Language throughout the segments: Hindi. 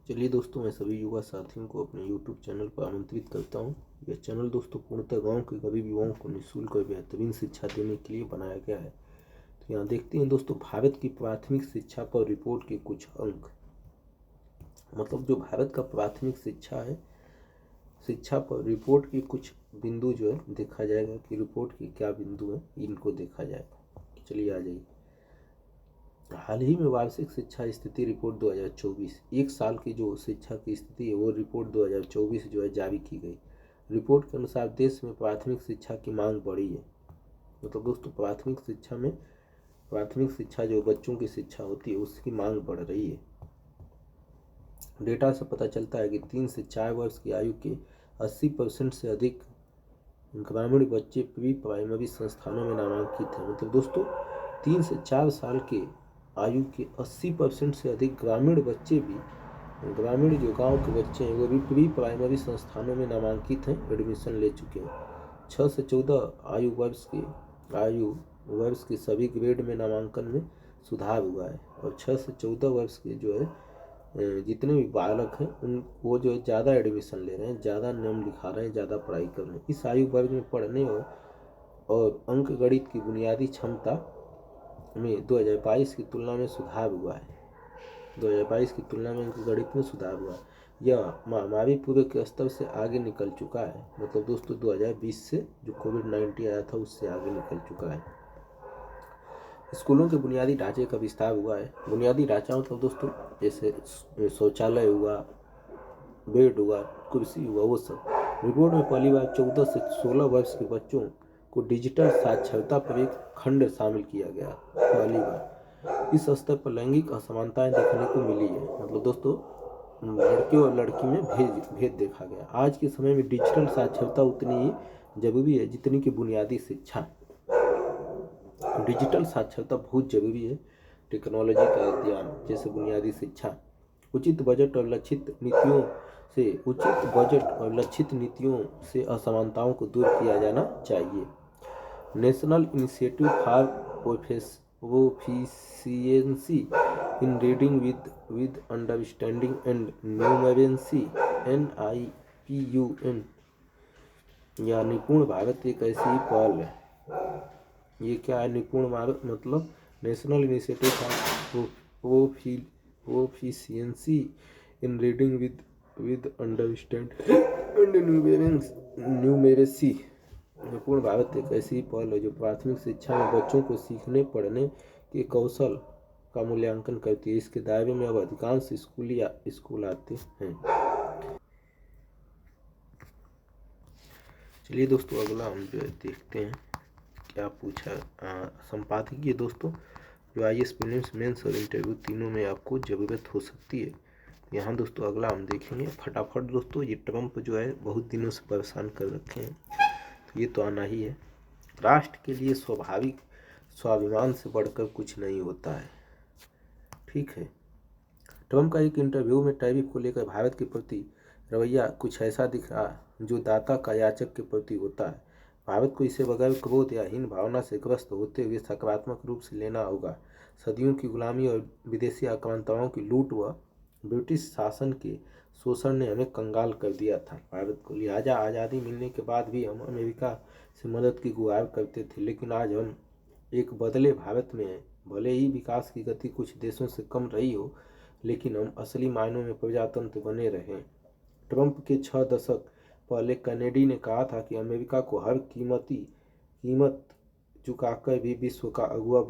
चलिए दोस्तों, मैं सभी युवा साथियों को अपने YouTube चैनल पर आमंत्रित करता हूं। यह चैनल दोस्तों पूर्णतः गांव के गरीब युवाओं को निःशुल्क और बेहतरीन शिक्षा देने के लिए बनाया गया है। तो यहाँ देखते हैं दोस्तों, भारत की प्राथमिक शिक्षा पर रिपोर्ट के कुछ अंक। मतलब जो भारत का प्राथमिक शिक्षा है, शिक्षा पर रिपोर्ट के कुछ बिंदु जो है देखा जाएगा कि रिपोर्ट के क्या बिंदु हैं, इनको देखा जाएगा। चलिए आ जाइए। हाल ही में वार्षिक शिक्षा स्थिति रिपोर्ट 2024, एक साल की जो शिक्षा की स्थिति है वो रिपोर्ट 2024 जो है जारी की गई। रिपोर्ट के अनुसार देश में प्राथमिक शिक्षा की मांग बढ़ी है। मतलब दोस्तों, प्राथमिक शिक्षा जो बच्चों की शिक्षा होती है उसकी मांग बढ़ रही है। डेटा से पता चलता है कि 3 से 4 वर्ष की आयु के 80% से अधिक ग्रामीण बच्चे प्री प्राइमरी संस्थानों में नामांकित हैं। मतलब दोस्तों, 3 से 4 साल के आयु के 80% से अधिक ग्रामीण बच्चे भी, ग्रामीण जो गांव के बच्चे हैं वो भी प्री प्राइमरी संस्थानों में नामांकित हैं, एडमिशन ले चुके हैं। 6 से 14 आयु वर्ष के सभी ग्रेड में नामांकन में सुधार हुआ है। और 6 से 14 वर्ष के जो है जितने भी बालक हैं उन वो जो है ज़्यादा एडमिशन ले रहे हैं, ज़्यादा नाम लिखा रहे हैं, ज़्यादा पढ़ाई कर रहे हैं। इस आयु वर्ग में पढ़ने और अंक गणित की बुनियादी क्षमता में 2022 की तुलना में सुधार हुआ है। 2022 की तुलना में अंक गणित में सुधार हुआ है। यह महामारी पूर्व के स्तर से आगे निकल चुका है। मतलब दोस्तों, 2020 से जो कोविड-19 आया था उससे आगे निकल चुका है। स्कूलों के बुनियादी ढांचे का विस्तार हुआ है। बुनियादी ढांचा मतलब दोस्तों जैसे शौचालय हुआ, बेड हुआ, कुर्सी हुआ, वो सब। रिपोर्ट में पहली बार 14 से 16 वर्ष के बच्चों को डिजिटल साक्षरता पर एक खंड शामिल किया गया। पहली बार इस स्तर पर लैंगिक असमानताएं देखने को मिली है। मतलब दोस्तों, लड़के और लड़की में भेद देखा गया। आज के समय में डिजिटल साक्षरता उतनी ही जरूरी है जितनी कि बुनियादी शिक्षा। डिजिटल साक्षरता बहुत जरूरी है। टेक्नोलॉजी का ज्ञान जैसे बुनियादी शिक्षा। उचित बजट और लक्षित नीतियों से असमानताओं को दूर किया जाना चाहिए। National initiative for proficiency in reading with understanding and numeracy NIPUN या निपुण भारत एक ऐसी ही पहल है। ये क्या है निपुण भारत? मतलब national initiative for proficiency in reading with understanding and numeracy. निपुण भारत एक ऐसी पहल है जो प्राथमिक शिक्षा में बच्चों को सीखने पढ़ने के कौशल का मूल्यांकन करती है। इसके दायरे में अब अधिकांश स्कूल आते हैं। चलिए दोस्तों, अगला हम जो है देखते हैं क्या पूछा। संपादकीय दोस्तों, जो IAS प्रीलिम्स, मेंस और इंटरव्यू तीनों में आपको ज़रूरत हो सकती है। यहाँ दोस्तों अगला हम देखेंगे फटाफट। दोस्तों, ये ट्रम्प जो है बहुत दिनों से परेशान कर रखे हैं, तो ये तो आना ही है। राष्ट्र के लिए स्वाभाविक स्वाभिमान से बढ़कर कुछ नहीं होता है। ठीक है। ट्रम्प का एक इंटरव्यू में टैरिफ को लेकर भारत के प्रति रवैया कुछ ऐसा दिखा जो दाता का याचक के प्रति होता है। भारत को इसे बगैर क्रोध या हीन भावना से ग्रस्त होते हुए सकारात्मक रूप से लेना होगा। सदियों की गुलामी और विदेशी आक्रामकताओं की लूट व ब्रिटिश शासन के शोषण ने हमें कंगाल कर दिया था भारत को। लिहाजा आज़ादी मिलने के बाद भी हम अमेरिका से मदद की गुहार करते थे, लेकिन आज हम एक बदले भारत में हैं। भले ही विकास की गति कुछ देशों से कम रही हो, लेकिन हम असली मायनों में प्रजातंत्र बने रहे। ट्रंप के 6 दशक पहले कैनेडी ने कहा था कि अमेरिका को हर कीमत चुकाकर भी विश्व का अगुवा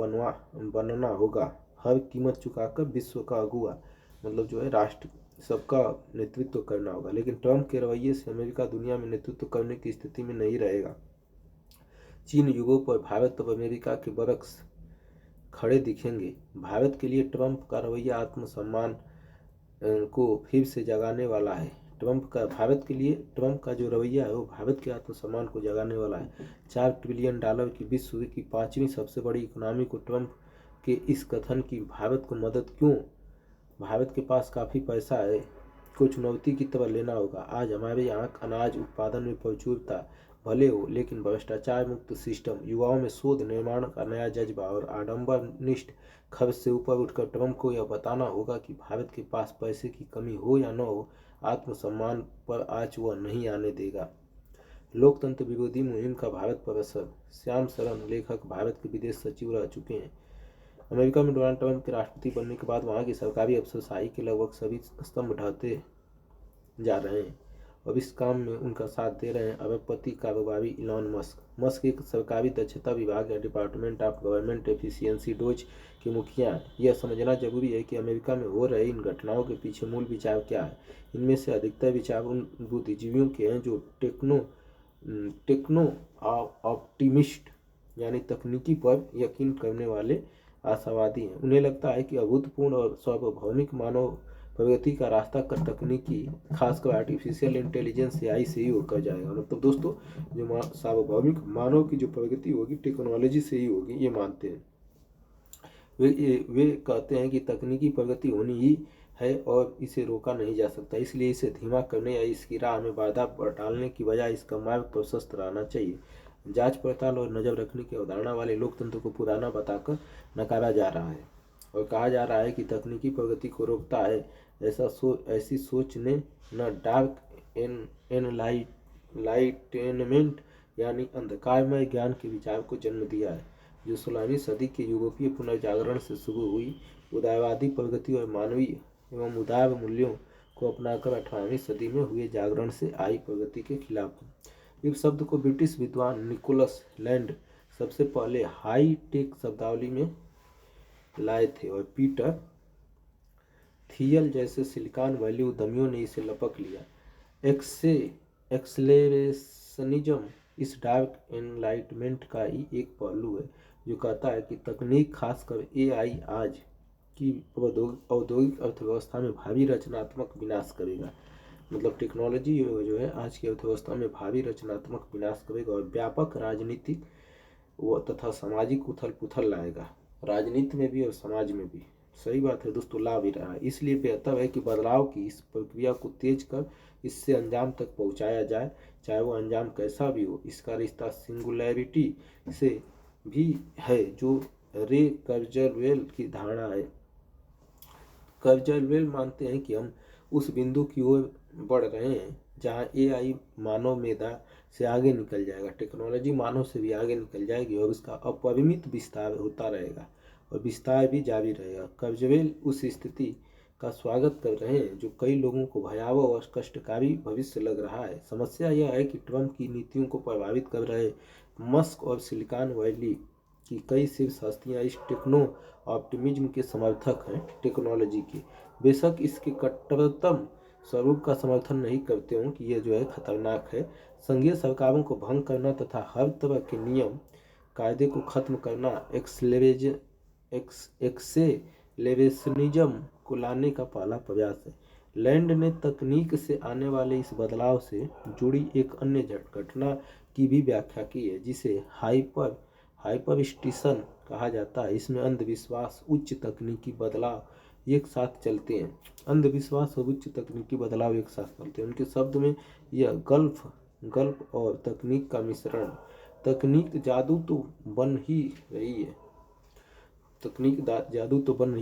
बनना होगा। हर कीमत चुकाकर विश्व का अगुवा मतलब जो है राष्ट्र सबका नेतृत्व करना होगा। लेकिन ट्रंप के रवैये से अमेरिका दुनिया में नेतृत्व करने की स्थिति में नहीं रहेगा। चीन युगों पर भारत और अमेरिका के बरक्स खड़े दिखेंगे। भारत के लिए ट्रंप का रवैया आत्मसम्मान को फिर से जगाने वाला है। भारत के लिए ट्रंप का जो रवैया है वो भारत के आत्मसम्मान को जगाने वाला है। $4 ट्रिलियन की विश्व की 5वीं सबसे बड़ी इकोनॉमी को ट्रंप के इस कथन की भारत को मदद क्यों, भारत के पास काफ़ी पैसा है, को चुनौती की तरह लेना होगा। आज हमारे यहाँ अनाज उत्पादन में प्रचुरता, भले हो, लेकिन भ्रष्टाचार मुक्त सिस्टम, युवाओं में शोध निर्माण का नया जज्बा और आडंबरनिष्ठ खर्च से ऊपर उठकर ट्रंप को यह बताना होगा कि भारत के पास पैसे की कमी हो या न हो, आत्मसम्मान पर आँच वह नहीं आने देगा। लोकतंत्र विरोधी मुहिम का भारत पर असर। श्याम शरण लेखक भारत के विदेश सचिव रह चुके हैं। अमेरिका में डोनाल्ड ट्रंप के राष्ट्रपति बनने के बाद वहाँ की सरकारी अफसरशाही के लगभग सभी स्तंभ ढहते जा रहे हैं। अब इस काम में उनका साथ दे रहे हैं अरबपति कारोबारी इलॉन मस्क। मस्क एक सरकारी दक्षता विभाग या department of government efficiency dose के मुखिया हैं। यह समझना जरूरी है कि अमेरिका में हो रही इन घटनाओं के पीछे मूल विचार क्या है। इनमें से अधिकतर विचार उन बुद्धिजीवियों के हैं जो टेक्नो ऑप्टिमिस्ट यानी तकनीकी पर यकीन करने वाले आशावादी हैं। उन्हें लगता है कि अभूतपूर्व और सार्वभौमिक मानव प्रगति का रास्ता कर तकनीकी, खासकर आर्टिफिशियल इंटेलिजेंस AI से ही होकर जाएगा। मतलब दोस्तों, जो सार्वभौमिक मानव की जो प्रगति होगी टेक्नोलॉजी से ही होगी, ये मानते हैं। वे कहते हैं कि तकनीकी प्रगति होनी ही है और इसे रोका नहीं जा सकता, इसलिए इसे धीमा करने या इसकी राह में बाधा डालने की बजाय इसका मार्ग प्रशस्त रहना चाहिए। जांच पड़ताल और नजर रखने की अवधारणा वाले लोकतंत्र को पुराना बताकर नकारा जा रहा है और कहा जा रहा है कि तकनीकी प्रगति को रोकता है। ऐसी सोच ने न डार्क एनलाइटनमेंट यानी अंधकारमय ज्ञान के विचार को जन्म दिया है, जो 16वीं सदी के यूरोपीय पुनर्जागरण से शुरू हुई उदारवादी प्रगति और मानवीय एवं उदार मूल्यों को अपनाकर 18वीं सदी में हुए जागरण से आई प्रगति के खिलाफ है। इस शब्द को ब्रिटिश विद्वान निकोलस लैंड सबसे पहले हाई टेक शब्दावली में लाए थे और पीटर थियल जैसे सिलिकॉन वैली उद्यमियों ने इसे लपक लिया। एक्सेलरेशनिज्म इस डार्क एनलाइटमेंट का ही एक पहलू है, जो कहता है कि तकनीक, खासकर AI, आज की औद्योगिक अर्थव्यवस्था में भारी रचनात्मक विनाश करेगा। मतलब टेक्नोलॉजी जो है आज की अर्थव्यवस्था में भारी रचनात्मक विनाश करेगा और व्यापक राजनीतिक व तथा सामाजिक उथल पुथल लाएगा, राजनीति में भी और समाज में भी। सही बात है दोस्तों, ला भी रहा है। इसलिए बेहतर है कि बदलाव की इस प्रक्रिया को तेज कर इससे अंजाम तक पहुंचाया जाए, चाहे वो अंजाम कैसा भी हो। इसका रिश्ता सिंगुलैरिटी से भी है, जो रे कर्जरवेल की धारणा है। कर्जरवेल मानते हैं कि हम उस बिंदु की ओर बढ़ रहे हैं जहां AI मानव मेधा से आगे निकल जाएगा, टेक्नोलॉजी मानव से भी आगे निकल जाएगी और इसका अपरिमित विस्तार होता रहेगा और विस्तार भी जारी रहेगा। कर्जवेल उस स्थिति का स्वागत कर रहे हैं जो कई लोगों को भयावह और कष्टकारी भविष्य लग रहा है। समस्या यह है कि ट्रंप की नीतियों को प्रभावित कर रहे मस्क और सिलिकॉन वैली की कई शीर्ष हस्तियाँ इस टेक्नो ऑप्टिमिज्म के समर्थक हैं। टेक्नोलॉजी के बेशक इसके कट्टरतम स्वरूप का समर्थन नहीं करते हों कि यह जो है खतरनाक है। संघीय सरकारों को भंग करना तथा हर तरह के नियम कायदे को खत्म करना एक्सेलरेशनिज्म को लाने का पहला प्रयास है। लैंड ने तकनीक से आने वाले इस बदलाव से जुड़ी एक अन्य घटना की भी व्याख्या की है, जिसे हाइपरस्टिशन कहा जाता है। इसमें अंधविश्वास, उच्च तकनीकी बदलाव एक साथ चलते हैं। अंधविश्वास और उच्च तकनीकी बदलाव एक साथ चलते हैं। उनके शब्द में यह गल्फ और तकनीक का मिश्रण। तकनीक जादू तो बन ही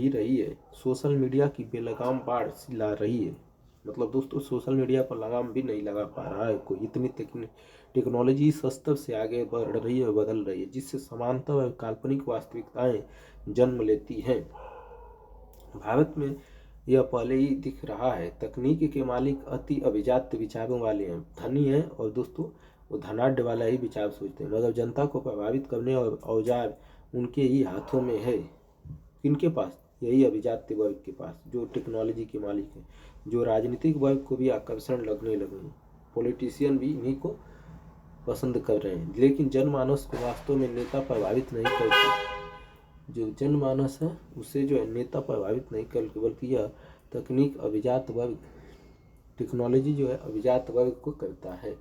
रही है, सोशल मीडिया की बेलगाम बाढ़ ला रही है। मतलब दोस्तों, सोशल मीडिया पर लगाम भी नहीं लगा पा रहा है कोई, इतनी टेक्नोलॉजी इस स्तर से आगे बढ़ रही है और बदल रही है, जिससे समांतर और काल्पनिक वास्तविकताएं जन्म लेती हैं। भारत में यह पहले ही दिख रहा है। तकनीक के मालिक अति अभिजात विचारों वाले हैं, धनी हैं और दोस्तों वो धनाढ़ वाला ही विचार सोचते हैं, मगर जनता को प्रभावित करने और औजार उनके ही हाथों में है। किनके पास? यही अभिजात वर्ग के पास, जो टेक्नोलॉजी के मालिक हैं, जो राजनीतिक वर्ग को भी आकर्षण लगने लगे हैं। पॉलिटिशियन भी इन्हीं को पसंद कर रहे हैं, लेकिन जनमानस को वास्तव में नेता प्रभावित नहीं करते। जो जनमानस है उसे जो है नेता प्रभावित नहीं करते, बल्कि यह तकनीक अभिजात वर्ग, टेक्नोलॉजी जो है अभिजात वर्ग को करता है,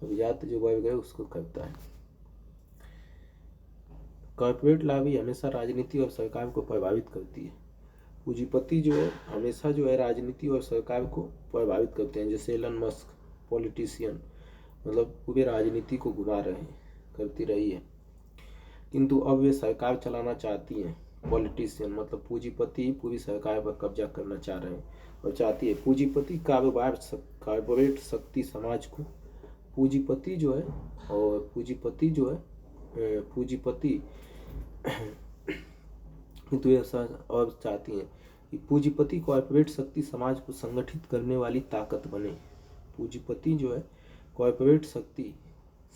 अभिजात जो वर्ग है उसको करता है। कॉर्पोरेट लॉबी हमेशा राजनीति और सरकार को प्रभावित करती है। पूंजीपति जो है हमेशा जो है राजनीति और सरकार को प्रभावित करते हैं, जैसे एलन मस्क, पॉलिटिशियन। मतलब पूरे राजनीति को घुमा रहे हैं, करती रही है। किंतु अब वे सरकार चलाना चाहती हैं। पॉलिटिशियन मतलब पूंजीपति पूरी सरकार पर कब्जा करना चाह रहे हैं और चाहती है पूंजीपति कारपोरेट शक्ति समाज को, पूंजीपति जो है पूंजीपति किंतु ऐसा और चाहती हैं कि पूंजीपति कॉर्पोरेट शक्ति समाज को संगठित करने वाली ताकत बने। पूंजीपति जो है कॉर्पोरेट शक्ति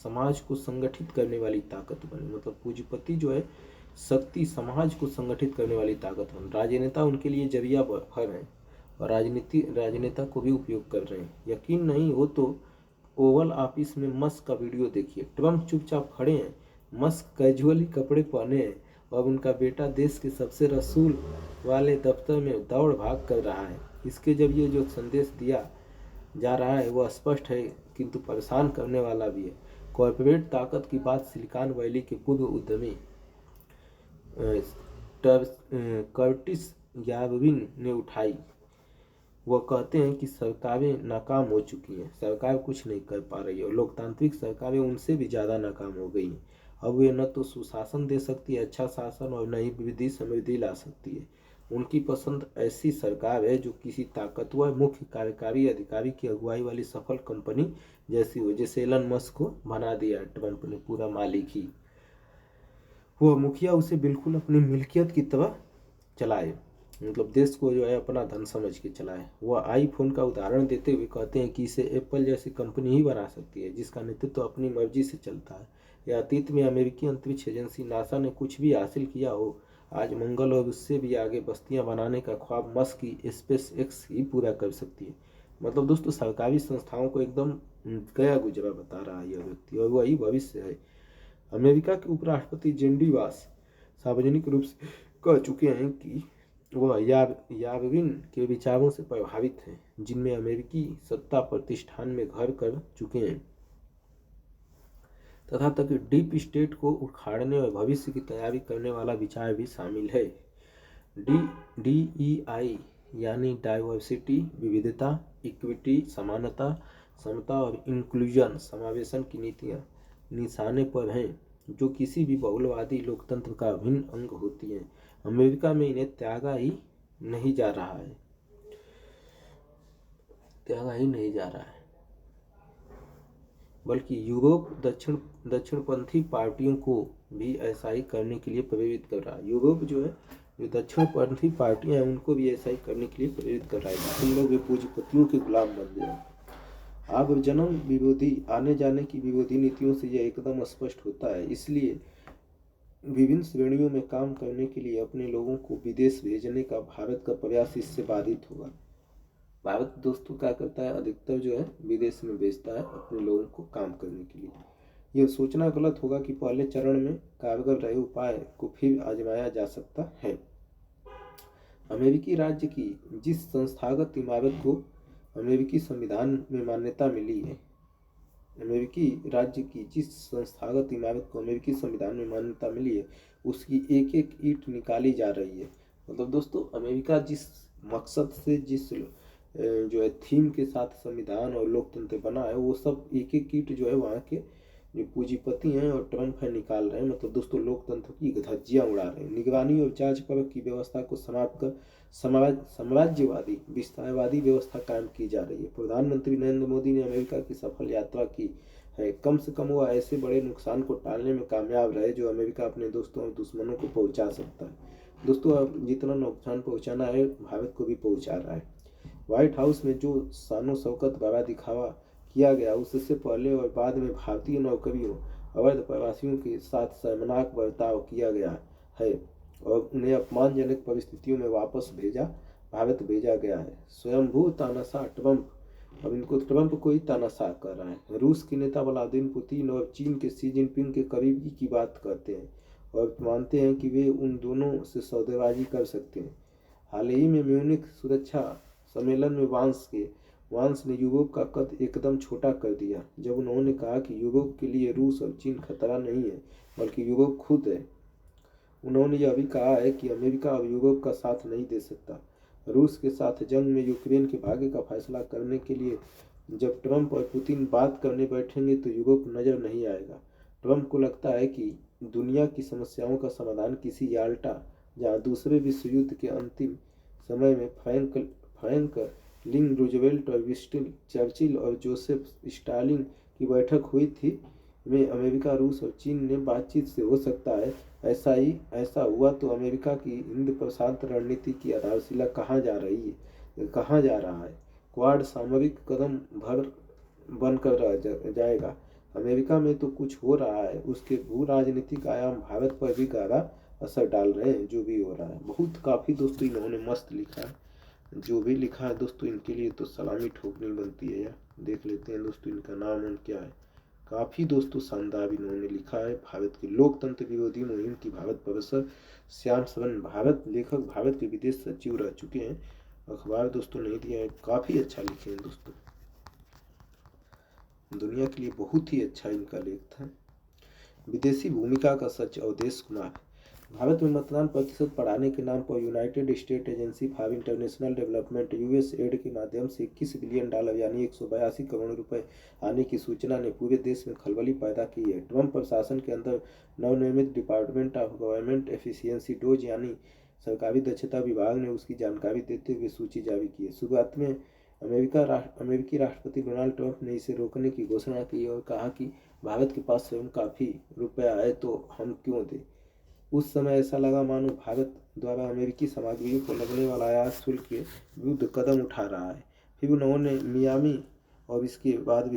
समाज को संगठित करने वाली ताकत बने, मतलब पूंजीपति जो है शक्ति समाज को संगठित करने वाली ताकत बने। राजनेता उनके लिए जरिया भर हैं और राजनेता को भी उपयोग कर रहे हैं। यकीन नहीं हो तो ओवल ऑफिस में मस्क का वीडियो देखिए। ट्रम्प चुपचाप खड़े हैं, मस्क कैजुअली कपड़े पहने हैं और उनका बेटा देश के सबसे रसूल वाले दफ्तर में दौड़ भाग कर रहा है। इसके जरिए जो संदेश दिया जा रहा है वह स्पष्ट है किंतु परेशान करने वाला भी है। कॉर्पोरेट ताकत की बात सिलिकॉन वैली के पूर्व उद्यमी कर्टिस यारविन ने उठाई। वह कहते हैं कि सरकारें नाकाम हो चुकी हैं, सरकार कुछ नहीं कर पा रही है और लोकतांत्रिक सरकारें उनसे भी ज़्यादा नाकाम हो गई हैं। अब वे न तो सुशासन दे सकती है, अच्छा शासन, और न ही वृद्धि समृद्धि ला सकती है। उनकी पसंद ऐसी सरकार है जो किसी ताकतवर मुख्य कार्यकारी अधिकारी की अगुवाई वाली सफल कंपनी जैसी हो, जैसे एलन मस्क को बना दिया ट्रम्प ने पूरा मालिक ही। वो मुखिया उसे बिल्कुल अपनी मिल्कियत की तरह चलाए, मतलब देश को जो है अपना धन समझ के चलाए। वह आईफोन का उदाहरण देते हुए कहते हैं कि इसे एप्पल जैसी कंपनी ही बना सकती है जिसका नेतृत्व अपनी मर्जी से चलता है। या अतीत में अमेरिकी अंतरिक्ष एजेंसी नासा ने कुछ भी हासिल किया हो, आज मंगल और उससे भी आगे बस्तियां बनाने का ख्वाब मस्क की स्पेस एक्स ही पूरा कर सकती है। मतलब दोस्तों सरकारी संस्थाओं को एकदम गया गुजरा बता रहा है यह व्यक्ति, और वही भविष्य है। अमेरिका के उपराष्ट्रपति जेडी वांस सार्वजनिक रूप से कह चुके हैं कि वह यारविन के विचारों से प्रभावित हैं जिनमें अमेरिकी सत्ता प्रतिष्ठान में घर कर चुके हैं, तथा तक डीप स्टेट को उखाड़ने और भविष्य की तैयारी करने वाला विचार भी शामिल है। DEI यानी डाइवर्सिटी विविधता, इक्विटी समानता, समता और इंक्लूजन समावेशन की नीतियाँ निशाने पर हैं जो किसी भी बहुलवादी लोकतंत्र का अभिन्न अंग होती हैं। अमेरिका में इन्हें त्यागा ही नहीं जा रहा है, बल्कि यूरोप दक्षिणपंथी पार्टियों को भी ऐसा ही करने के लिए प्रेरित कर रहा है। यूरोप जो है जो दक्षिणपंथी पार्टियां हैं उनको भी ऐसा ही करने के लिए प्रेरित कर रहा है। इन लोग वे पूंजीपतियों के गुलाम बन गए। अब जन्म विरोधी आने जाने की विरोधी नीतियों से यह एकदम स्पष्ट होता है। इसलिए विभिन्न श्रेणियों में काम करने के लिए अपने लोगों को विदेश भेजने का भारत का प्रयास इससे बाधित होगा। भारत दोस्तों क्या करता है, अधिकतर जो है विदेश में भेजता है अपने लोगों को काम करने के लिए। यह सोचना गलत होगा कि पहले चरण में कारगर रहे उपाय को फिर आजमाया जा सकता है। अमेरिकी राज्य की जिस संस्थागत इमारत को अमेरिकी संविधान में मान्यता मिली है, उसकी एक एक ईंट निकाली जा रही है। मतलब दोस्तों अमेरिका जिस मकसद से जिस जो है थीम के साथ संविधान और लोकतंत्र बना है, वो सब एक एक कीट जो है वहाँ के जो पूंजीपति हैं और ट्रम्प है निकाल रहे हैं। मतलब दोस्तों लोकतंत्र की धज्जियां उड़ा रहे हैं। निगरानी और जांच परख की व्यवस्था को समाप्त कर साम्राज्यवादी विस्तारवादी व्यवस्था कायम की जा रही है। प्रधानमंत्री नरेंद्र मोदी ने अमेरिका की सफल यात्रा की है। कम से कम वो ऐसे बड़े नुकसान को टालने में कामयाब रहे जो अमेरिका अपने दोस्तों और दुश्मनों को पहुँचा सकता है। दोस्तों अब जितना नुकसान पहुँचाना है भारत को भी पहुँचा रहा है। व्हाइट हाउस में जो शानो शौकत बड़ा दिखावा किया गया, उससे पहले और बाद में भारतीय नौकरियों अवैध प्रवासियों के साथ शर्मनाक बर्ताव किया गया है और उन्हें अपमानजनक परिस्थितियों में वापस भारत भेजा गया है। स्वयंभू तानाशाह ट्रम्प, अब इनको ट्रम्प को ही तानाशाह कर रहा है। रूस के नेता व्लादिमीर पुतिन और चीन के शी जिनपिंग के करीबी की बात करते हैं और मानते हैं कि वे उन दोनों से सौदेबाजी कर सकते हैं। हाल ही में म्यूनिख सुरक्षा सम्मेलन में वांस ने यूरोप का कद एकदम छोटा कर दिया जब उन्होंने कहा कि यूरोप के लिए रूस और चीन खतरा नहीं है बल्कि यूरोप खुद है। उन्होंने यह भी कहा है कि अमेरिका अब यूरोप का साथ नहीं दे सकता। रूस के साथ जंग में यूक्रेन के भाग्य का फैसला करने के लिए जब ट्रंप और पुतिन बात करने बैठेंगे तो यूरोप नजर नहीं आएगा। ट्रंप को लगता है कि दुनिया की समस्याओं का समाधान किसी याल्टा, जहां दूसरे विश्व युद्ध के अंतिम समय में फ्रैंकलिन रूजवेल्ट और विंस्टन चर्चिल और जोसेफ स्टालिन की बैठक हुई थी, में अमेरिका, रूस और चीन ने बातचीत से हो सकता है। ऐसा हुआ तो अमेरिका की हिंद प्रशांत रणनीति की आधारशिला कहाँ जा रहा है? क्वाड सामरिक कदम भर बनकर रह जाएगा। अमेरिका में तो कुछ हो रहा है, उसके भू राजनीतिक आयाम भारत पर भी गहरा असर डाल रहे हैं। जो भी हो रहा है, बहुत काफ़ी दोस्तों इन्होंने मस्त लिखा है। जो भी लिखा है दोस्तों, इनके लिए तो सलामी ठोकनी बनती है यार। देख लेते हैं दोस्तों इनका नाम उन क्या है। काफ़ी दोस्तों शानदार इन्होंने लिखा है। भारत के लोकतंत्र विरोधी मुहिम की भारत प्रोफेसर श्याम सरन, लेखक भारत के विदेश सचिव रह चुके हैं। अखबार दोस्तों नहीं दिया है, काफ़ी अच्छा लिखे हैं दोस्तों, दुनिया के लिए बहुत ही अच्छा इनका लेख था। विदेशी भूमिका का सच अवधेश कुमार। भारत में मतदान प्रतिशत बढ़ाने के नाम पर United state agency for international development USAID के माध्यम से $21 बिलियन यानी 182 करोड़ रुपए आने की सूचना ने पूरे देश में खलबली पैदा की है। ट्रंप प्रशासन के अंदर नवनिर्मित department of government efficiency dose यानी सरकारी दक्षता विभाग ने उसकी जानकारी देते हुए सूची जारी की है। शुरुआत में अमेरिकी राष्ट्रपति डोनाल्ड ट्रंप ने इसे रोकने की घोषणा की और कहा कि भारत के पास स्वयं काफ़ी रुपया है तो हम क्यों दें। उस समय ऐसा लगा मानो भारत द्वारा अमेरिकी सामग्रियों को लगने वाला आयात शुल्क के विरुद्ध कदम उठा रहा है। फिर उन्होंने मियामी और इसके बाद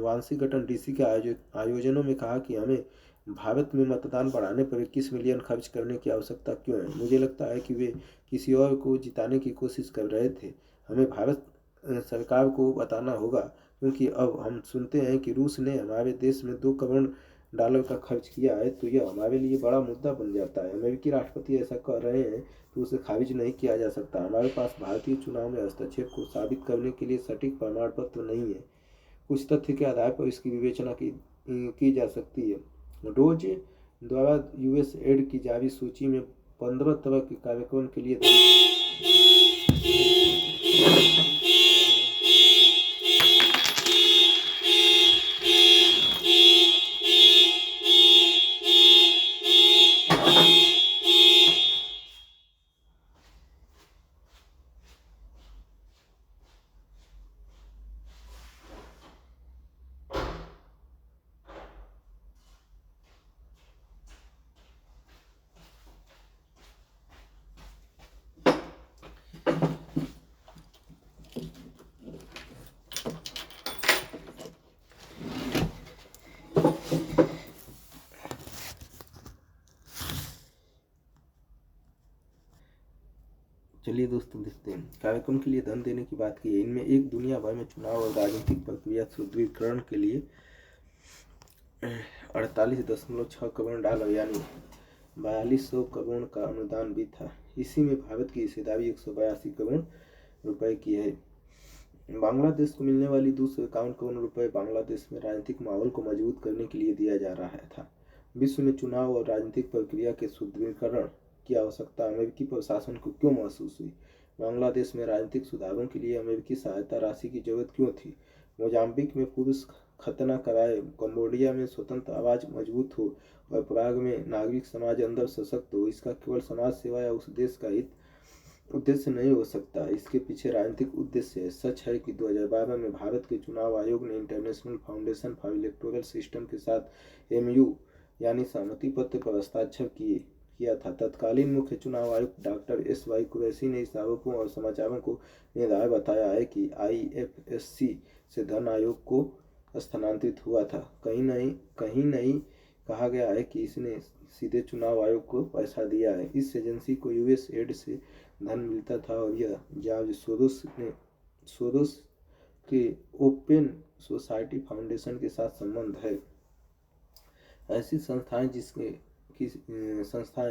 वाशिंगटन डीसी के आयोजनों में कहा कि हमें भारत में मतदान बढ़ाने पर 21 मिलियन खर्च करने की आवश्यकता क्यों है। मुझे लगता है कि वे किसी और को जिताने की कोशिश कर रहे थे। हमें भारत सरकार को बताना होगा, क्योंकि अब हम सुनते हैं कि रूस ने हमारे देश में $2 करोड़ का खर्च किया है, तो यह हमारे लिए बड़ा मुद्दा बन जाता है। अमेरिकी राष्ट्रपति ऐसा कर रहे हैं तो उसे खारिज नहीं किया जा सकता। हमारे पास भारतीय चुनाव में हस्तक्षेप को साबित करने के लिए सटीक प्रमाण पत्र नहीं है। कुछ तथ्य के आधार पर इसकी विवेचना की जा सकती है। डोज द्वारा यूएसएड की जारी सूची में 15 तरह के कार्यक्रम के लिए चलिए दोस्तों देखते हैं। कार्यक्रम के लिए धन देने की बात की है। इनमें एक दुनिया भर में चुनाव और राजनीतिक प्रक्रिया सुदृढ़ीकरण के लिए 48.6 करोड़ डॉलर यानी 4200 करोड़ का अनुदान भी था। इसी में भारत की हिस्सेदारी 182 करोड़ रुपए की है। बांग्लादेश को मिलने वाली 251 करोड़ रुपए बांग्लादेश में राजनीतिक माहौल को मजबूत करने के लिए दिया जा रहा था। विश्व में चुनाव और राजनीतिक प्रक्रिया के सुदृढ़ीकरण की आवश्यकता अमेरिकी प्रशासन को क्यों महसूस हुई? बांग्लादेश में राजनीतिक सुधारों के लिए अमेरिकी सहायता राशि की जरूरत क्यों थी? मोजाम्बिक में पुरुष खतना कराए, कंबोडिया में स्वतंत्र आवाज मजबूत हो और प्राग में नागरिक समाज अंदर सशक्त हो, इसका केवल समाज सेवा या उस देश का हित उद्देश्य नहीं हो सकता, इसके पीछे राजनीतिक उद्देश्य है। सच है कि 2012 में भारत के चुनाव आयोग ने international foundation for electoral system के साथ एमयू यानी सहमति पत्र पर हस्ताक्षर किया था। तत्कालीन मुख्य चुनाव आयुक्त डॉक्टर एस.वाई. कुरैशी ने इस आरोपों और समाचारों को निराधार बताया है कि आईएफएससी से धन आयोग को स्थानांतरित हुआ था। कहीं नहीं कहा गया है कि इसने सीधे चुनाव आयोग को पैसा दिया है। इस एजेंसी को यूएसएड से धन मिलता था और यह जॉर्ज सोरोस के ओपन सोसाइटी फाउंडेशन के साथ संबंध है। ऐसी संस्थाएं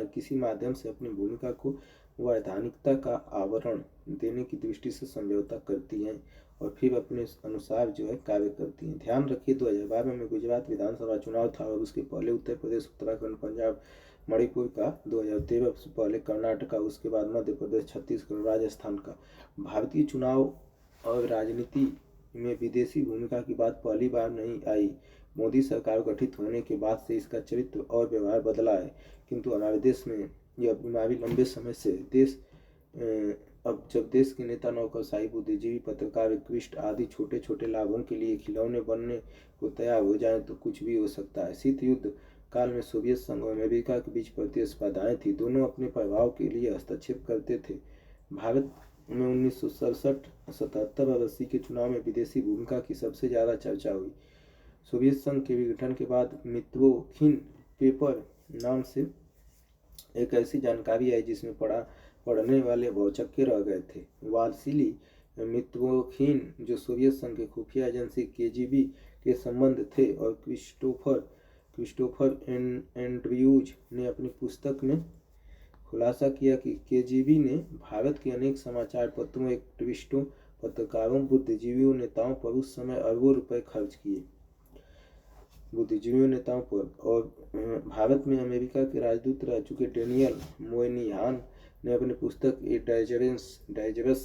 किसी माध्यम से अपनी भूमिका को वैधानिकता का आवरण देने की दृष्टि से समझौता करती हैं और फिर अपने अनुसार कार्य करती हैं। ध्यान रखिए 2012 में गुजरात विधानसभा चुनाव था और उसके पहले उत्तर प्रदेश, उत्तराखंड, पंजाब, मणिपुर का, 2013 से पहले कर्नाटक का, उसके बाद मध्य प्रदेश, छत्तीसगढ़, राजस्थान का। भारतीय चुनाव और राजनीति में विदेशी भूमिका की बात पहली बार नहीं आई। मोदी सरकार गठित होने के बाद से इसका चरित्र और व्यवहार बदला है, किंतु हमारे देश में यह बीमारी लंबे समय से अब जब देश के नेता, नौकरशाही, बुद्धिजीवी, पत्रकार, एक्टिविस्ट आदि छोटे छोटे लाभों के लिए खिलौने बनने को तैयार हो जाएं तो कुछ भी हो सकता है। शीत युद्ध काल में सोवियत संघ और अमेरिका के बीच प्रतिस्पर्धाएं थी। दोनों अपने प्रभाव के लिए हस्तक्षेप करते थे। भारत में 1967 और 80 के चुनाव में विदेशी भूमिका की सबसे ज़्यादा चर्चा हुई। सोवियत संघ के विघटन के बाद मित्रोखिन पेपर नाम से एक ऐसी जानकारी आई जिसमें पढ़ने वाले भौचक्के रह गए थे। वासिली मित्रोखिन, जो सोवियत संघ के खुफिया एजेंसी केजीबी के संबंध थे, और क्रिस्टोफर एंड्रयूज ने अपनी पुस्तक में खुलासा किया कि केजीबी ने भारत के अनेक समाचार पत्रों, एक्टिविस्टों, पत्रकारों, बुद्धिजीवियों नेताओं पर उस समय अरबों रुपए खर्च किए। और भारत में अमेरिका के राजदूत रह चुके डेनियल मोयनिहान ने अपनी पुस्तक ए डाइजरस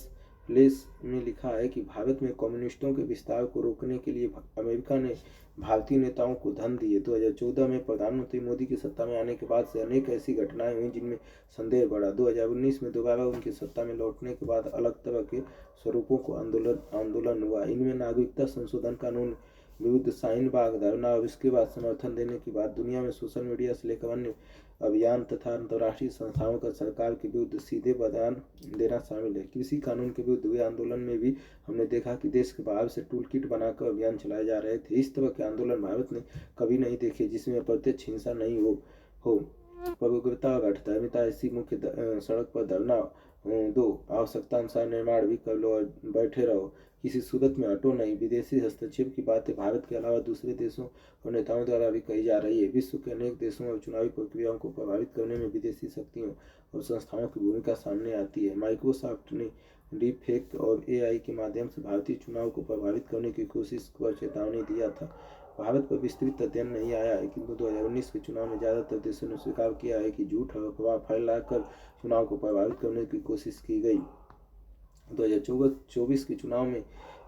प्लेस में लिखा है कि भारत में कम्युनिस्टों के विस्तार को रोकने के लिए अमेरिका ने भारतीय नेताओं को धन दिए। 2014 में प्रधानमंत्री मोदी की सत्ता में आने के बाद से अनेक ऐसी घटनाएं हुई जिनमें संदेह बढ़ा। 2019 में दोबारा उनकी सत्ता में लौटने के बाद अलग तरह के स्वरूपों को आंदोलन हुआ। इनमें नागरिकता संशोधन कानून विरुद्ध शाहीन बाग धरना और इसके बाद समर्थन देने के बाद दुनिया में सोशल मीडिया से लेकर अन्य अभियान तथा अंतर्राष्ट्रीय संस्थाओं का सरकार के विरुद्ध सीधे बयान देना शामिल है। कृषि कानून के विरुद्ध हुए आंदोलन में भी हमने देखा कि देश के बाहर से टूल किट बनाकर अभियान चलाए जा रहे थे। इस तरह के आंदोलन भारत ने कभी नहीं देखे जिसमें अप्रत्यक्ष हिंसा नहीं हो पर उग्रता और घटता। ऐसी मुख्य सड़क पर धरना दो, आवश्यकता अनुसार निर्माण भी कर लो और बैठे रहो, किसी सूरत में हटो नहीं। विदेशी हस्तक्षेप की बातें भारत के अलावा दूसरे देशों और नेताओं द्वारा भी कही जा रही है। विश्व के अनेक देशों और चुनावी प्रक्रियाओं को प्रभावित करने में विदेशी शक्तियों और संस्थाओं की भूमिका सामने आती है। माइक्रोसॉफ्ट ने डीप फेक और एआई के माध्यम से भारतीय चुनाव को प्रभावित करने की कोशिश पर चेतावनी दिया था। भारत पर विस्तृत अध्ययन नहीं आया है, किंतु 2019 के चुनाव में ज़्यादातर देशों ने स्वीकार किया है कि झूठ और अफवाह फैलाकर चुनाव को प्रभावित करने की कोशिश की गई। 2024 के चुनाव में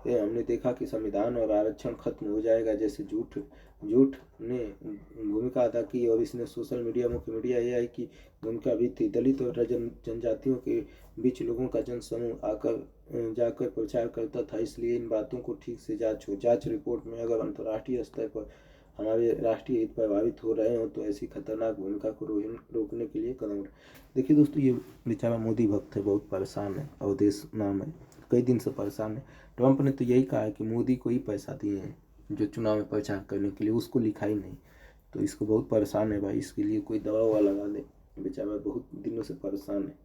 हमने देखा कि संविधान और आरक्षण खत्म हो जाएगा जैसे झूठ ने भूमिका अदा की, और इसने सोशल मीडिया, मुख्य मीडिया, एआई की भूमिका भी थी। दलित और जनजातियों के बीच लोगों का जनसमूह जाकर प्रचार करता था, इसलिए इन बातों को ठीक से जांच रिपोर्ट में अगर अंतर्राष्ट्रीय स्तर पर हमारे राष्ट्रीय हित प्रभावित हो रहे हो तो ऐसी खतरनाक भूमिका को रोकने के लिए कदम देखिए दोस्तों, ये बेचारा मोदी भक्त है, बहुत परेशान है, अवधेश नाम है, कई दिन से परेशान है। ट्रंप ने तो यही कहा है कि मोदी को ही पैसा दिए हैं जो चुनाव में प्रचार करने के लिए, उसको लिखा ही नहीं, तो इसको बहुत परेशान है भाई, इसके लिए कोई दवा ववा लगा दे, बेचारा बहुत दिनों से परेशान है।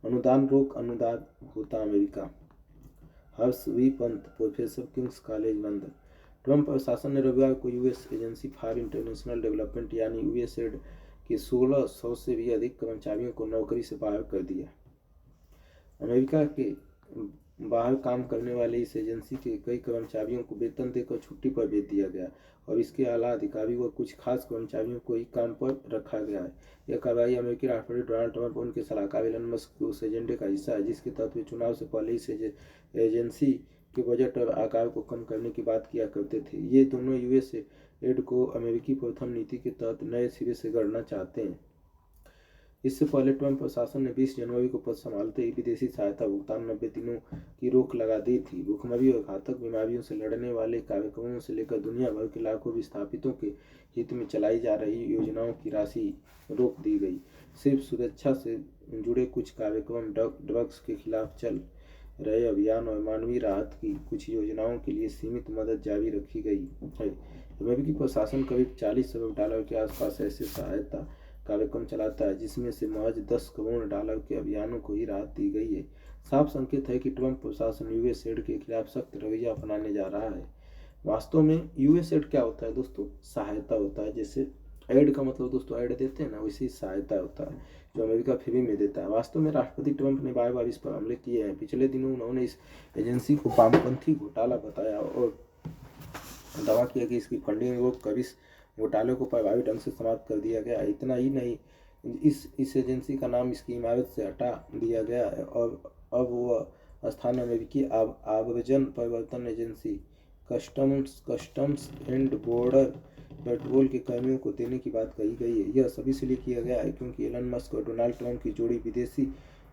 अनुदान रोक, अनुदान होता America. Harsh V Pant, professor, King's College London. Trump प्रशासन ने रविवार को US agency for international development यानी यूएसएड के 1600 से भी अधिक कर्मचारियों को नौकरी से बाहर कर दिया। अमेरिका के बाहर काम करने वाले इस एजेंसी के कई कर्मचारियों को वेतन देकर छुट्टी पर भेज दिया गया और इसके अलावा अधिकारियों व कुछ खास कर्मचारियों को ही काम पर रखा गया है। यह कार्रवाई अमेरिकी राष्ट्रपति डोनाल्ड ट्रंप और उनके सलाहकार एलन मस्क के उस एजेंडे का हिस्सा है जिसके तहत वे चुनाव से पहले इस एजेंसी के बजट और आकार को कम करने की बात किया करते थे। ये दोनों यूएसएड को अमेरिकी प्रथम नीति के तहत नए सिरे से गढ़ना चाहते हैं। इससे पहले ट्रंप प्रशासन ने 20 जनवरी को पद संभालते ही विदेशी सहायता भुगतान 90 दिनों की रोक लगा दी थी। भूखमरी और घातक बीमारियों से लड़ने वाले कार्यक्रमों से लेकर दुनिया भर के लाखों विस्थापितों के हित में चलाई जा रही योजनाओं की राशि रोक दी गई। सिर्फ सुरक्षा से जुड़े कुछ कार्यक्रम, ड्रग्स के खिलाफ चल रहे अभियान और मानवीय राहत की कुछ योजनाओं के लिए सीमित मदद जारी रखी गई है। अमेरिकी प्रशासन करीब $40 अरब के आसपास ऐसे सहायता कार्यक्रम चलाता है जिसमें से महज $10 करोड़ के अभियानों को ही राहत दी गई है। साफ संकेत है कि ट्रंप प्रशासन यूएसएड के खिलाफ सख्त रवैया अपनाने जा रहा है। वास्तव में यूएसएड क्या होता है दोस्तों? सहायता होता है। जैसे एड का मतलब दोस्तों ऐड देते हैं ना, वैसे ही सहायता होता है जो अमेरिका फ्री में देता है। वास्तव में राष्ट्रपति ट्रंप ने बार बार इस पर हमले किए हैं। पिछले दिनों उन्होंने इस एजेंसी को वामपंथी घोटाला बताया और दावा किया कि इसकी फंडिंग रोक कर इस घोटाले को प्रभावी ढंग से समाप्त कर दिया गया। इतना ही नहीं, इस एजेंसी का नाम इसकी इमारत से हटा दिया गया है और अब वह स्थान अमेरिकी आव्रजन परिवर्तन agency customs and border patrol के कर्मियों को देने की बात कही गई है। यह सभी इसलिए किया गया है क्योंकि एलन मस्क और डोनाल्ड ट्रंप की जोड़ी विदेशी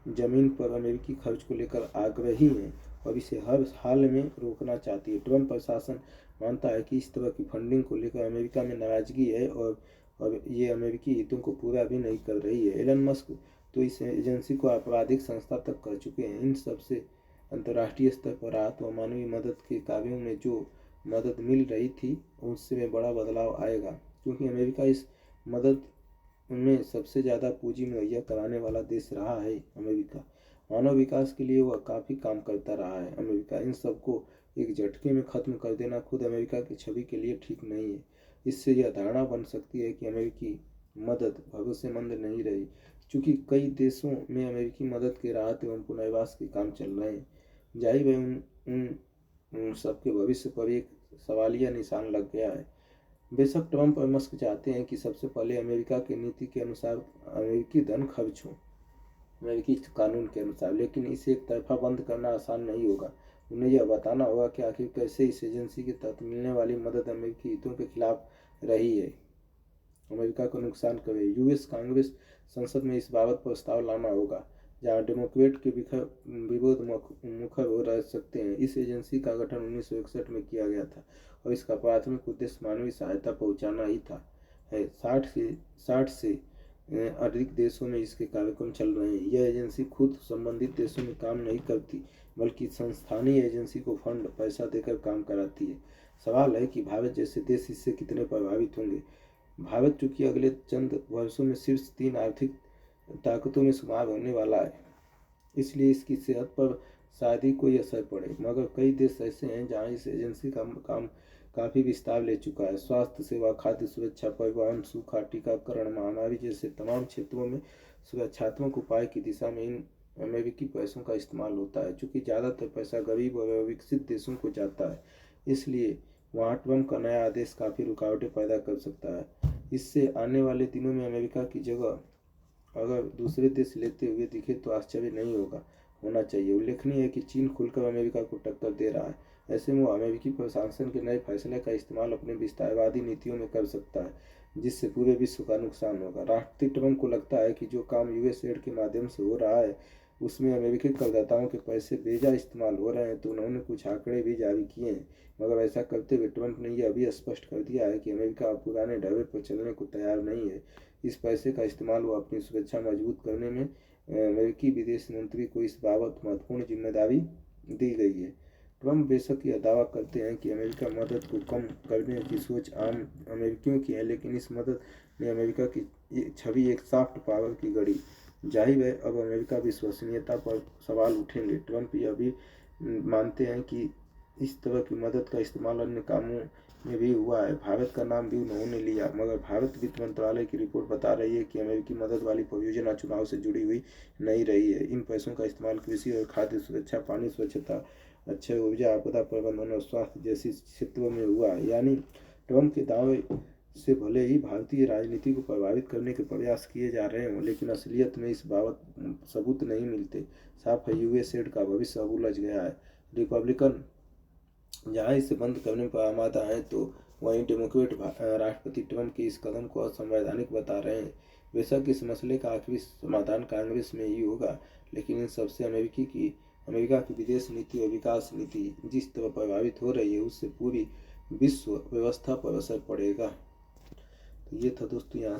जमीन पर अमेरिकी खर्च को लेकर आग्रही है और इसे हर हाल में रोकना चाहती है। ट्रंप प्रशासन मानता है कि इस तरह की फंडिंग को लेकर अमेरिका में नाराजगी है और ये अमेरिकी हितों को पूरा भी नहीं कर रही है। एलन मस्क तो इस एजेंसी को आपराधिक संस्था तक कर चुके हैं। इन सबसे अंतर्राष्ट्रीय स्तर पर राहत व मानवीय मदद के कार्यों में जो मदद मिल रही थी उससे बड़ा बदलाव आएगा क्योंकि अमेरिका इस मदद में सबसे ज़्यादा पूंजी मुहैया कराने वाला देश रहा है। अमेरिका मानव विकास के लिए वह काफ़ी काम करता रहा है। अमेरिका इन सबको एक झटके में ख़त्म कर देना खुद अमेरिका की छवि के लिए ठीक नहीं है। इससे यह धारणा बन सकती है कि अमेरिकी मदद भरोसेमंद नहीं रही क्योंकि कई देशों में अमेरिकी मदद के राहत एवं पुनर्वास के काम चल रहे हैं। जाहिर है उन सबके भविष्य पर एक सवालिया निशान लग गया है। बेशक ट्रंप और मस्क चाहते हैं कि सबसे पहले अमेरिका की नीति के अनुसार अमेरिकी धन खर्च हो अमेरिकी कानून के अनुसार, लेकिन इसे एक तरफा बंद करना आसान नहीं होगा। उन्हें यह बताना होगा कि आखिर कैसे इस एजेंसी के तहत मिलने वाली मदद अमेरिकी हितों के खिलाफ रही है, अमेरिका को नुकसान करे। यूएस कांग्रेस संसद में इस बाबत प्रस्ताव लाना होगा जहां डेमोक्रेट के विरोध मुखर हो रह सकते हैं। इस एजेंसी का गठन 1961 में किया गया था और इसका प्राथमिक उद्देश्य मानवीय सहायता पहुंचाना ही था। 60 से अधिक देशों में इसके कार्यक्रम चल रहे हैं। यह एजेंसी खुद संबंधित देशों में काम नहीं करती बल्कि संस्थानीय एजेंसी को फंड पैसा देकर काम कराती है। सवाल है कि भारत जैसे देश इससे कितने प्रभावित होंगे। भारत चूंकि अगले चंद वर्षों में शीर्ष 3 आर्थिक ताकतों में शुमार होने वाला है, इसलिए इसकी सेहत पर शायद ही कोई असर पड़े, मगर कई देश ऐसे हैं जहां इस एजेंसी का काम काफ़ी विस्तार ले चुका है। स्वास्थ्य सेवा, खाद्य सुरक्षा, परिवहन, सूखा, टीकाकरण, महामारी जैसे तमाम क्षेत्रों में सुरक्षात्मक उपाय की दिशा में इन अमेरिकी पैसों का इस्तेमाल होता है। चूँकि ज़्यादातर पैसा गरीब और विकसित देशों को जाता है, इसलिए वहाँ ट्रंप का नया आदेश काफ़ी रुकावटें पैदा कर सकता है। इससे आने वाले दिनों में अमेरिका की जगह अगर दूसरे देश लेते हुए दिखे तो आश्चर्य नहीं होना चाहिए। उल्लेखनीय है कि चीन खुलकर अमेरिका को टक्कर दे रहा है। ऐसे में वो अमेरिकी प्रशासन के नए फैसले का इस्तेमाल अपने विस्तारवादी नीतियों में कर सकता है, जिससे पूरे विश्व का नुकसान होगा। राष्ट्रपति ट्रंप को लगता है कि जो काम यूएस एड के माध्यम से हो रहा है उसमें अमेरिकी करदाताओं के पैसे बेजा इस्तेमाल हो रहे हैं, तो उन्होंने कुछ आंकड़े भी जारी किए हैं। मगर ऐसा करते हुए ट्रंप ने यह भी स्पष्ट कर दिया है कि अमेरिका अब पुराने ढर्रे पर चलने को तैयार नहीं है। इस पैसे का इस्तेमाल वो अपनी सुरक्षा मजबूत करने में अमेरिकी विदेश मंत्री को इस बाबत महत्वपूर्ण जिम्मेदारी दी गई है। ट्रंप बेशक यह दावा करते हैं कि अमेरिका मदद को कम करने की सोच आम अमेरिकियों की है, लेकिन इस मदद ने अमेरिका की छवि एक सॉफ्ट पावर की गढ़ी। जाहिर है अब अमेरिका विश्वसनीयता पर सवाल उठेंगे। ट्रंप यह भी मानते हैं कि इस तरह की मदद का इस्तेमाल अन्य कामों में भी हुआ है। भारत का नाम भी उन्होंने लिया, मगर भारत वित्त मंत्रालय की रिपोर्ट बता रही है कि अमेरिकी मदद वाली परियोजना चुनाव से जुड़ी हुई नहीं रही है। इन पैसों का इस्तेमाल कृषि और खाद्य सुरक्षा, पानी स्वच्छता, अक्षय ऊर्जा, आपदा प्रबंधन और स्वास्थ्य जैसी क्षेत्रों में हुआ है। यानी ट्रंप के दावे से भले ही भारतीय राजनीति को प्रभावित करने के प्रयास किए जा रहे हों, लेकिन असलियत में इस बाबत सबूत नहीं मिलते। साफ है यूएस एड का भविष्य अब उलझ गया है। रिपब्लिकन जहां इसे बंद करने पर आमादा है, तो वहीं डेमोक्रेट राष्ट्रपति ट्रंप के इस कदम को असंवैधानिक बता रहे हैं। बेशक इस मसले का आखिरी समाधान कांग्रेस में ही होगा, लेकिन इन सबसे अमेरिका की विदेश नीति और विकास नीति जिस तरह प्रभावित हो रही है उससे पूरी विश्व व्यवस्था पर असर पड़ेगा। तो ये था दोस्तों यहाँ